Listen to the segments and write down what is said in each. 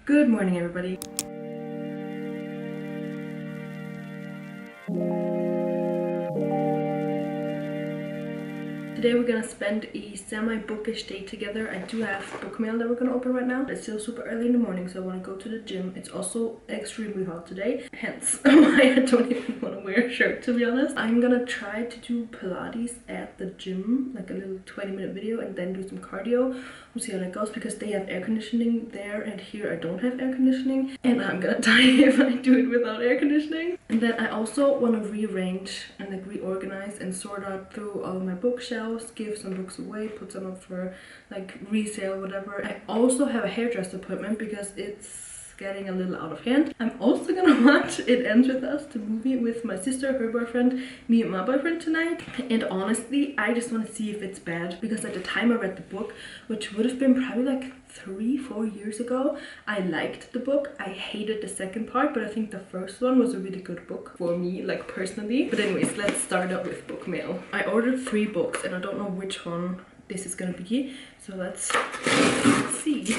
Good morning, everybody. Today we're gonna spend a semi-bookish day together. I do have book mail that we're gonna open right now. It's still super early in the morning, so I want to go to the gym. It's also extremely hot today, hence why I don't even want to wear a shirt, to be honest. I'm gonna try to do Pilates at the gym, like a little 20-minute video, and then do some cardio. We'll see how that goes, because they have air conditioning there and here I don't have air conditioning, and I'm gonna die if I do it without air conditioning. And then I also want to rearrange and like reorganize and sort out through all of my bookshelves, give some books away, put some up for like resale, whatever. I also have a hairdresser appointment because it's getting a little out of hand. I'm also gonna watch It Ends With Us, the movie, with my sister, her boyfriend, me and my boyfriend tonight. And honestly, I just want to see if it's bad, because at the time I read the book, which would have been probably like 3-4 years ago, I liked the book. I hated the second part, but I think the first one was a really good book for me, like personally. But anyways, let's start up with book mail. I ordered 3 books and I don't know which one this is gonna be, so let's see.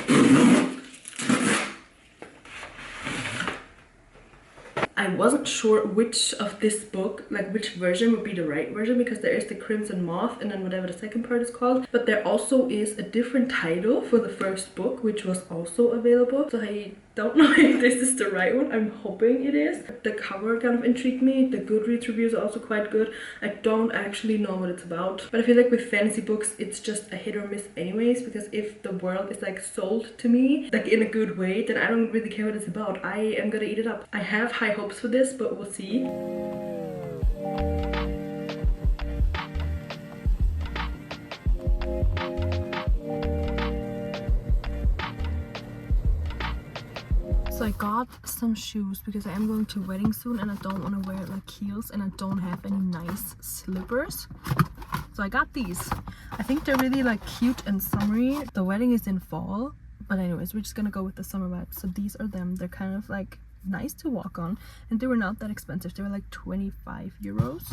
I wasn't sure which of this book, like which version would be the right version, because there is the Crimson Moth and then whatever the second part is called. But there also is a different title for the first book, which was also available. So I don't know if this is the right one. I'm hoping it is. The cover kind of intrigued me. The Goodreads reviews are also quite good. I don't actually know what it's about, but I feel like with fantasy books, it's just a hit or miss anyways, because if the world is like sold to me, like in a good way, then I don't really care what it's about. I am gonna eat it up. I have high hopes for this, but we'll see. So I got some shoes because I am going to a wedding soon and I don't want to wear like heels, and I don't have any nice slippers. So I got these. I think they're really like cute and summery. The wedding is in fall, but anyways, we're just gonna go with the summer vibe. So these are them. They're kind of like nice to walk on, and they were not that expensive. They were like 25 euros.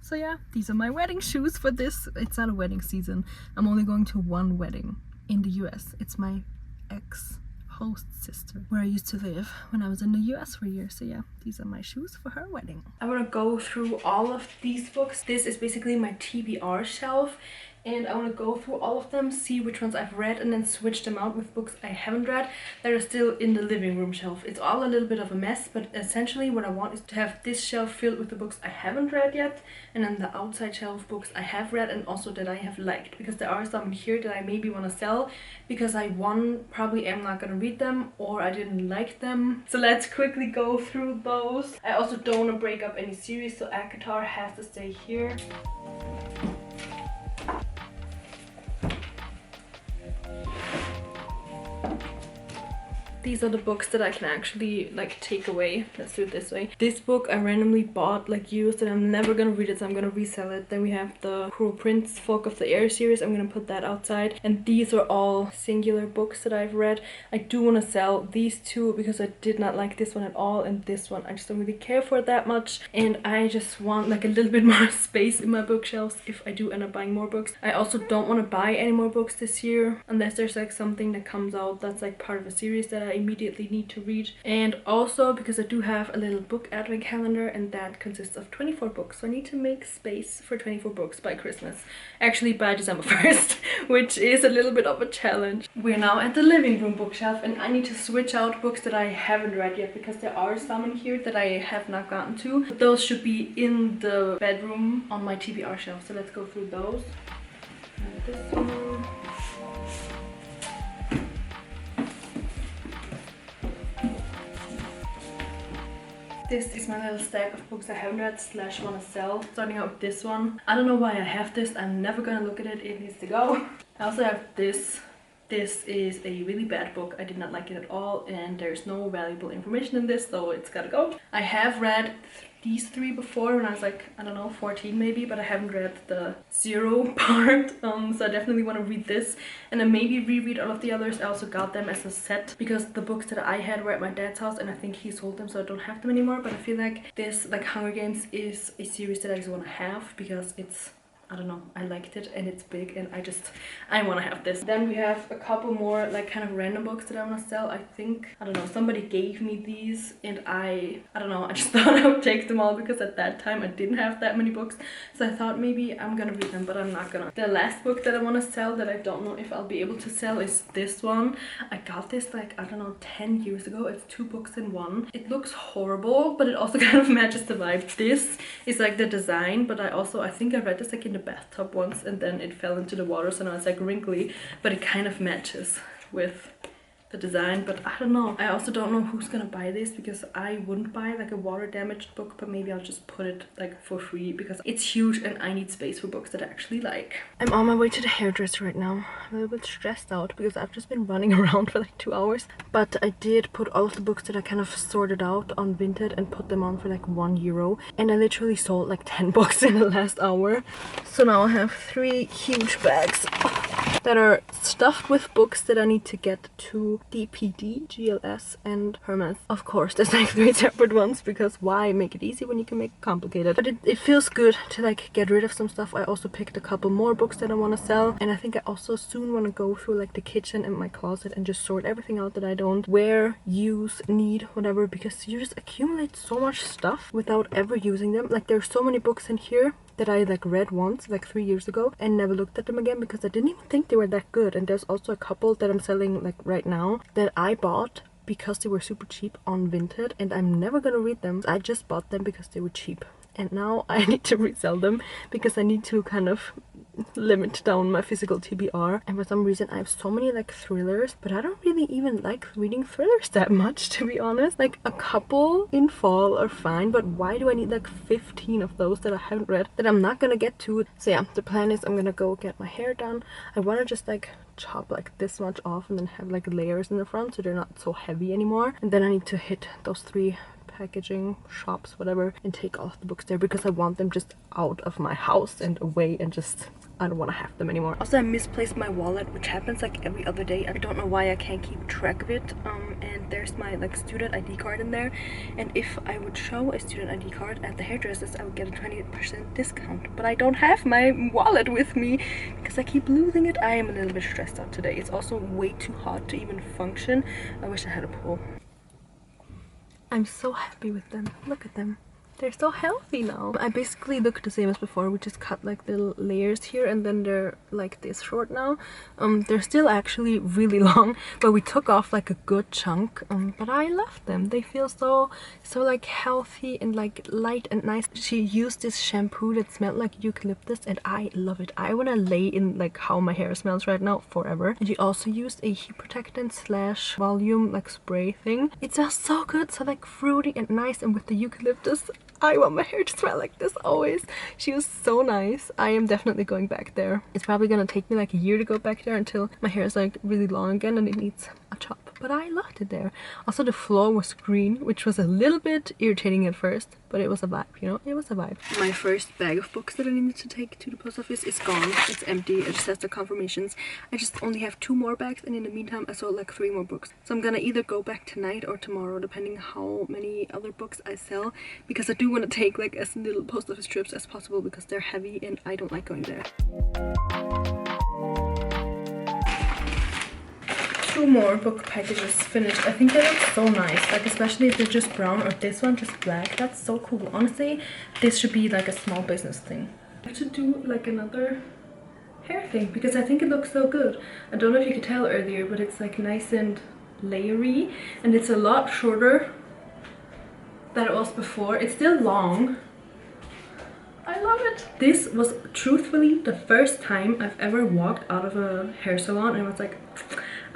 So yeah, these are my wedding shoes for this. It's not a wedding season. I'm only going to one wedding in the US. It's my ex-host sister, where I used to live when I was in the US for a year. So yeah, these are my shoes for her wedding. I want to go through all of these books. This is basically my TBR shelf, and I want to go through all of them, see which ones I've read, and then switch them out with books I haven't read that are still in the living room shelf. It's all a little bit of a mess, but essentially what I want is to have this shelf filled with the books I haven't read yet, and then the outside shelf books I have read and also that I have liked, because there are some in here that I maybe want to sell because I probably am not gonna read them, or I didn't like them. So let's quickly go through those. I also don't want to break up any series, so ACOTAR has to stay here. These are the books that I can actually like take away. Let's do it this way. This book I randomly bought, like used, and I'm never gonna read it, so I'm gonna resell it. Then we have the Cruel Prince Folk of the Air series. I'm gonna put that outside. And these are all singular books that I've read. I do want to sell these two because I did not like this one at all, and this one I just don't really care for it that much, and I just want like a little bit more space in my bookshelves if I do end up buying more books. I also don't want to buy any more books this year unless there's like something that comes out that's like part of a series that I immediately need to read. And also because I do have a little book advent calendar, and that consists of 24 books, so I need to make space for 24 books by Christmas, actually by December 1st, which is a little bit of a challenge. We're now at the living room bookshelf, and I need to switch out books that I haven't read yet, because there are some in here that I have not gotten to, but those should be in the bedroom on my TBR shelf. So let's go through those. This one. This is my little stack of books I haven't read / want to sell. Starting out with this one. I don't know why I have this. I'm never gonna look at it. It needs to go. I also have this. This is a really bad book. I did not like it at all, and there's no valuable information in this, so it's gotta go. I have read these 3 before when I was like, I don't know, 14 maybe, but I haven't read the 0 part, so I definitely want to read this and then maybe reread all of the others. I also got them as a set because the books that I had were at my dad's house and I think he sold them, so I don't have them anymore. But I feel like this, like Hunger Games, is a series that I just want to have because it's I don't know, I liked it and it's big and I want to have this. Then we have a couple more like kind of random books that I want to sell. I think, I don't know, somebody gave me these and I don't know, I just thought I would take them all because at that time I didn't have that many books. So I thought maybe I'm gonna read them, but I'm not gonna. The last book that I want to sell that I don't know if I'll be able to sell is this one. I got this like, I don't know, 10 years ago. It's 2 books in one. It looks horrible, but it also kind of matches the vibe. This is like the design, but I think I read this like in the bathtub once and then it fell into the water, so now it's like wrinkly, but it kind of matches with the design. But I don't know, I also don't know who's gonna buy this because I wouldn't buy like a water damaged book, but maybe I'll just put it like for free because it's huge and I need space for books that I actually like. I'm on my way to the hairdresser right now. I'm a little bit stressed out because I've just been running around for like 2 hours, but I did put all of the books that I kind of sorted out on Vinted and put them on for like €1, and I literally sold like 10 books in the last hour. So now I have 3 huge bags that are stuffed with books that I need to get to DPD, GLS, and Hermes. Of course, there's like 3 separate ones because why make it easy when you can make it complicated? But it feels good to like get rid of some stuff. I also picked a couple more books that I want to sell, and I think I also soon want to go through like the kitchen and my closet and just sort everything out that I don't wear, use, need, whatever, because you just accumulate so much stuff without ever using them. Like there's so many books in here that I like read once like 3 years ago and never looked at them again because I didn't even think they were that good. And there's also a couple that I'm selling like right now that I bought because they were super cheap on Vinted and I'm never gonna read them. I just bought them because they were cheap, and now I need to resell them because I need to kind of limit down my physical TBR. And for some reason I have so many like thrillers, but I don't really even like reading thrillers that much, to be honest. Like a couple in fall are fine, but why do I need like 15 of those that I haven't read that I'm not gonna get to? So yeah, the plan is I'm gonna go get my hair done. I want to just like chop like this much off and then have like layers in the front so they're not so heavy anymore. And then I need to hit those 3 packaging shops, whatever, and take all of the books there because I want them just out of my house and away, and just I don't want to have them anymore. Also, I misplaced my wallet, which happens like every other day. I don't know why I can't keep track of it. And there's my like student ID card in there, and if I would show a student ID card at the hairdressers I would get a 20% discount, but I don't have my wallet with me because I keep losing it. I am a little bit stressed out today. It's also way too hot to even function. I wish I had a pool. I'm so happy with them. Look at them. They're so healthy now. I basically look the same as before. We just cut like little layers here and then they're like this short now. They're still actually really long, but we took off like a good chunk. But I love them. They feel so like healthy and like light and nice. She used this shampoo that smelled like eucalyptus and I love it. I want to lay in like how my hair smells right now forever. And she also used a heat protectant / volume like spray thing. It smells so good, so like fruity and nice, and with the eucalyptus I want my hair to smell like this always. She was so nice. I am definitely going back there. It's probably gonna take me like a year to go back there until my hair is like really long again and it needs a chop. But I loved it there. Also, the floor was green, which was a little bit irritating at first, but it was a vibe, you know? It was a vibe. My first bag of books that I needed to take to the post office is gone. It's empty. It just has the confirmations. I just only have 2 more bags, and in the meantime I sold like 3 more books. So I'm gonna either go back tonight or tomorrow, depending how many other books I sell, because I do want to take like as little post office trips as possible because they're heavy and I don't like going there. 2 more book packages finished. I think they look so nice, like especially if they're just brown, or this one just black. That's so cool. Honestly, this should be like a small business thing. I have to do like another hair thing because I think it looks so good. I don't know if you could tell earlier, but it's like nice and layery and it's a lot shorter than it was before. It's still long. I love it. This was truthfully the first time I've ever walked out of a hair salon and was like,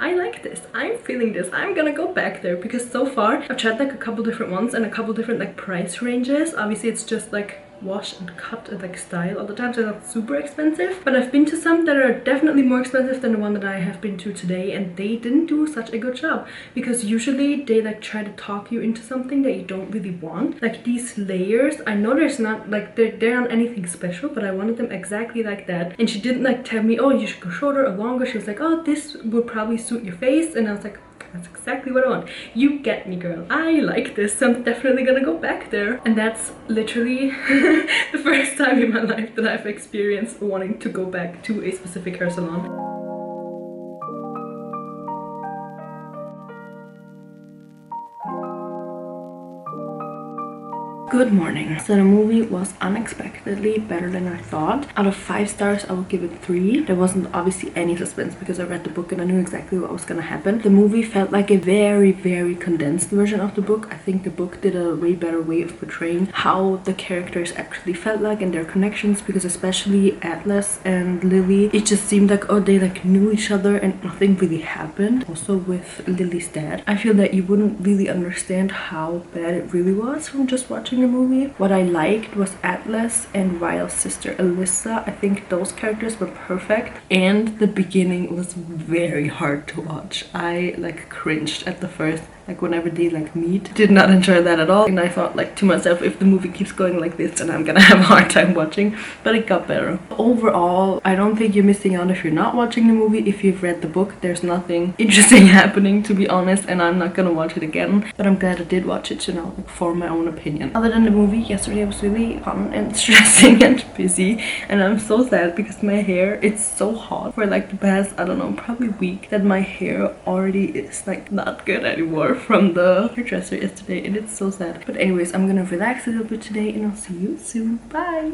I like this, I'm feeling this, I'm gonna go back there. Because so far I've tried like a couple different ones and a couple different like price ranges. Obviously it's just like wash and cut and like style all the time, so it's not super expensive, but I've been to some that are definitely more expensive than the one that I have been to today, and they didn't do such a good job because usually they like try to talk you into something that you don't really want. Like these layers, I know there's not like they're not anything special, but I wanted them exactly like that, and she didn't like tell me, oh, you should go shorter or longer. She was like, oh, this would probably suit your face, and I was like, That's exactly what I want. You get me, girl. I like this, so I'm definitely gonna go back there. And that's literally the first time in my life that I've experienced wanting to go back to a specific hair salon. Good morning. So the movie was unexpectedly better than I thought. Out of 5 stars, I would give it 3. There wasn't obviously any suspense because I read the book and I knew exactly what was gonna happen. The movie felt like a very, very condensed version of the book. I think the book did a way better way of portraying how the characters actually felt like and their connections, because especially Atlas and Lily, it just seemed like, oh, they like knew each other and nothing really happened. Also with Lily's dad, I feel that you wouldn't really understand how bad it really was from just watching the movie. What I liked was Atlas and Ryle's sister Alyssa. I think those characters were perfect, and the beginning was very hard to watch. I like cringed at the first, like whenever they like meet. Did not enjoy that at all, and I thought like to myself, if the movie keeps going like this then I'm gonna have a hard time watching. But it got better. Overall, I don't think you're missing out if you're not watching the movie. If you've read the book, there's nothing interesting happening, to be honest, and I'm not gonna watch it again. But I'm glad I did watch it to now like, form my own opinion. Other than the movie, yesterday was really fun and stressing and busy, and I'm so sad because my hair, it's so hot for like the past, I don't know, probably week, that my hair already is like not good anymore from the hairdresser yesterday, and it's so sad. But anyways, I'm gonna relax a little bit today and I'll see you soon. Bye.